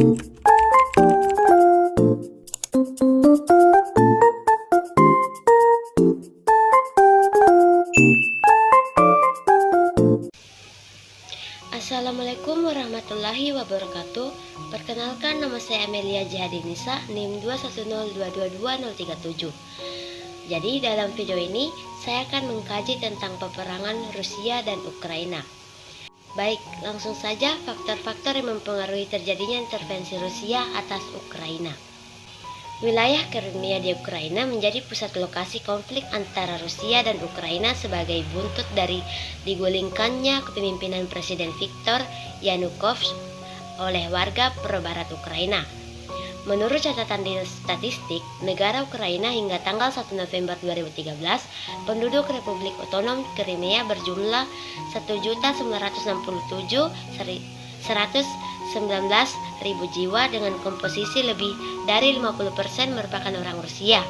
Assalamualaikum warahmatullahi wabarakatuh. Perkenalkan, nama saya Amelia Jihadinisa, NIM 210222037. Jadi dalam video ini saya akan mengkaji tentang peperangan Rusia dan Ukraina. Baik, langsung saja faktor-faktor yang mempengaruhi terjadinya intervensi Rusia atas Ukraina. Wilayah Crimea di Ukraina menjadi pusat lokasi konflik antara Rusia dan Ukraina sebagai buntut dari digulingkannya kepemimpinan Presiden Viktor Yanukovych oleh warga pro-barat Ukraina. Menurut catatan di statistik negara Ukraina hingga tanggal 1 November 2013, penduduk Republik Otonom Crimea berjumlah 1.067.119.000 jiwa dengan komposisi lebih dari 50% merupakan orang Rusia.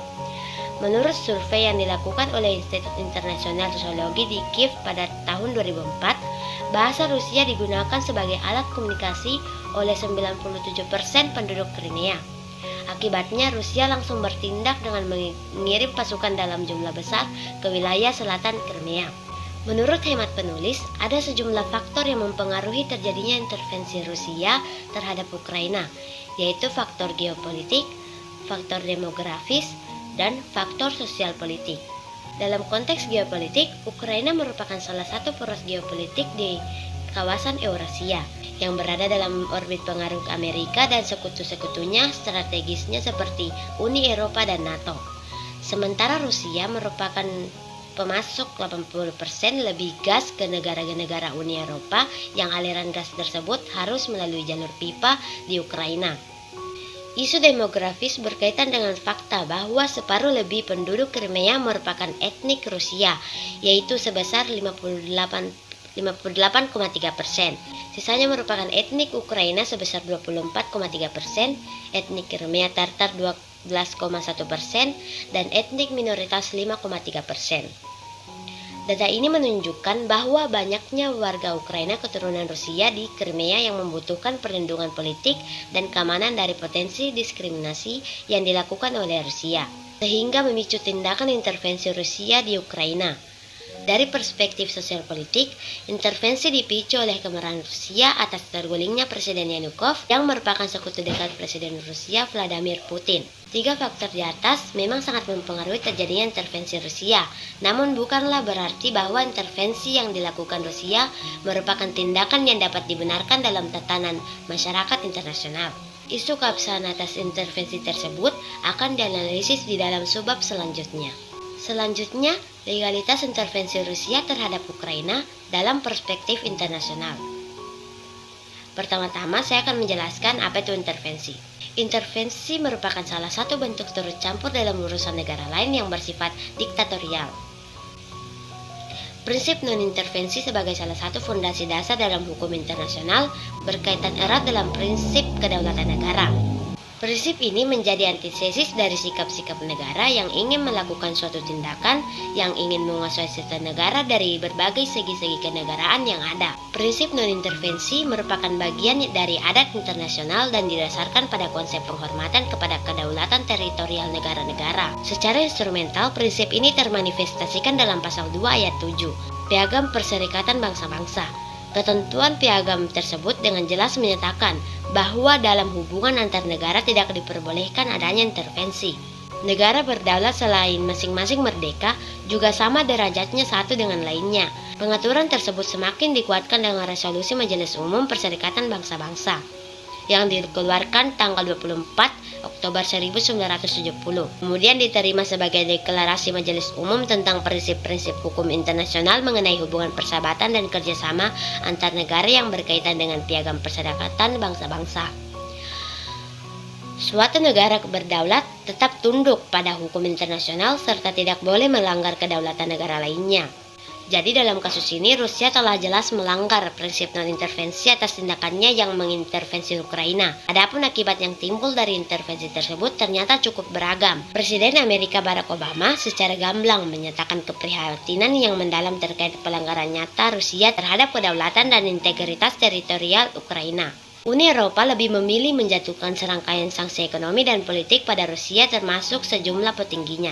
Menurut survei yang dilakukan oleh Institut Internasional Sosiologi di Kiev pada tahun 2004, bahasa Rusia digunakan sebagai alat komunikasi oleh 97% penduduk Crimea. Akibatnya Rusia langsung bertindak dengan mengirim pasukan dalam jumlah besar ke wilayah selatan Crimea. Menurut hemat penulis, ada sejumlah faktor yang mempengaruhi terjadinya intervensi Rusia terhadap Ukraina, yaitu faktor geopolitik, faktor demografis, dan faktor sosial politik. Dalam konteks geopolitik, Ukraina merupakan salah satu poros geopolitik di kawasan Eurasia yang berada dalam orbit pengaruh Amerika dan sekutu-sekutunya strategisnya seperti Uni Eropa dan NATO. Sementara Rusia merupakan pemasok 80% lebih gas ke negara-negara Uni Eropa yang aliran gas tersebut harus melalui jalur pipa di Ukraina. Isu demografis berkaitan dengan fakta bahwa separuh lebih penduduk Crimea merupakan etnik Rusia, yaitu sebesar 58,3%. Sisanya merupakan etnik Ukraina sebesar 24,3%, etnik Crimea Tatar 12,1%, dan etnik minoritas 5,3%. Data ini menunjukkan bahwa banyaknya warga Ukraina keturunan Rusia di Crimea yang membutuhkan perlindungan politik dan keamanan dari potensi diskriminasi yang dilakukan oleh Rusia, sehingga memicu tindakan intervensi Rusia di Ukraina. Dari perspektif sosial politik, intervensi dipicu oleh kemarahan Rusia atas tergulingnya Presiden Yanukovych yang merupakan sekutu dekat Presiden Rusia Vladimir Putin. Tiga faktor di atas memang sangat mempengaruhi terjadinya intervensi Rusia, namun bukanlah berarti bahwa intervensi yang dilakukan Rusia merupakan tindakan yang dapat dibenarkan dalam tatanan masyarakat internasional. Isu keabsahan atas intervensi tersebut akan dianalisis di dalam subbab selanjutnya. Selanjutnya, legalitas intervensi Rusia terhadap Ukraina dalam perspektif internasional. Pertama-tama saya akan menjelaskan apa itu intervensi. Intervensi merupakan salah satu bentuk turut campur dalam urusan negara lain yang bersifat diktatorial. Prinsip non-intervensi sebagai salah satu fondasi dasar dalam hukum internasional berkaitan erat dalam prinsip kedaulatan negara. Prinsip ini menjadi antithesis dari sikap-sikap negara yang ingin melakukan suatu tindakan yang ingin menguasai satu negara dari berbagai segi-segi kenegaraan yang ada. Prinsip non-intervensi merupakan bagian dari adat internasional dan didasarkan pada konsep penghormatan kepada kedaulatan teritorial negara-negara. Secara instrumental, prinsip ini termanifestasikan dalam pasal 2 ayat 7, Piagam Perserikatan Bangsa-Bangsa. Ketentuan piagam tersebut dengan jelas menyatakan bahwa dalam hubungan antar negara tidak diperbolehkan adanya intervensi. Negara berdaulat selain masing-masing merdeka juga sama derajatnya satu dengan lainnya. Pengaturan tersebut semakin dikuatkan dengan resolusi Majelis Umum Perserikatan Bangsa-Bangsa yang dikeluarkan tanggal 24 Oktober 1970. Kemudian diterima sebagai deklarasi Majelis Umum tentang prinsip-prinsip hukum internasional mengenai hubungan persahabatan dan kerjasama antar negara yang berkaitan dengan Piagam Perserikatan Bangsa-Bangsa. Suatu negara berdaulat tetap tunduk pada hukum internasional serta tidak boleh melanggar kedaulatan negara lainnya. Jadi dalam kasus ini Rusia telah jelas melanggar prinsip non-intervensi atas tindakannya yang mengintervensi Ukraina. Adapun akibat yang timbul dari intervensi tersebut ternyata cukup beragam. Presiden Amerika Barack Obama secara gamblang menyatakan keprihatinan yang mendalam terkait pelanggaran nyata Rusia terhadap kedaulatan dan integritas teritorial Ukraina. Uni Eropa lebih memilih menjatuhkan serangkaian sanksi ekonomi dan politik pada Rusia termasuk sejumlah petingginya.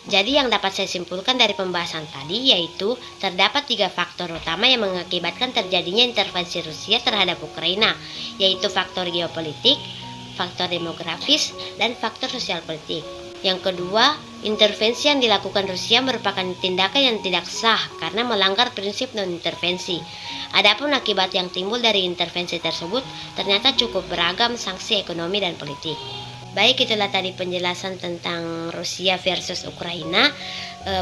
Jadi yang dapat saya simpulkan dari pembahasan tadi yaitu terdapat 3 faktor utama yang mengakibatkan terjadinya intervensi Rusia terhadap Ukraina, yaitu faktor geopolitik, faktor demografis, dan faktor sosial politik. Yang kedua, intervensi yang dilakukan Rusia merupakan tindakan yang tidak sah karena melanggar prinsip non-intervensi. Adapun akibat yang timbul dari intervensi tersebut ternyata cukup beragam sanksi ekonomi dan politik. Baik, itulah tadi penjelasan tentang Rusia versus Ukraina.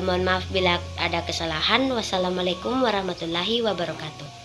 Mohon maaf bila ada kesalahan. Wassalamualaikum warahmatullahi wabarakatuh.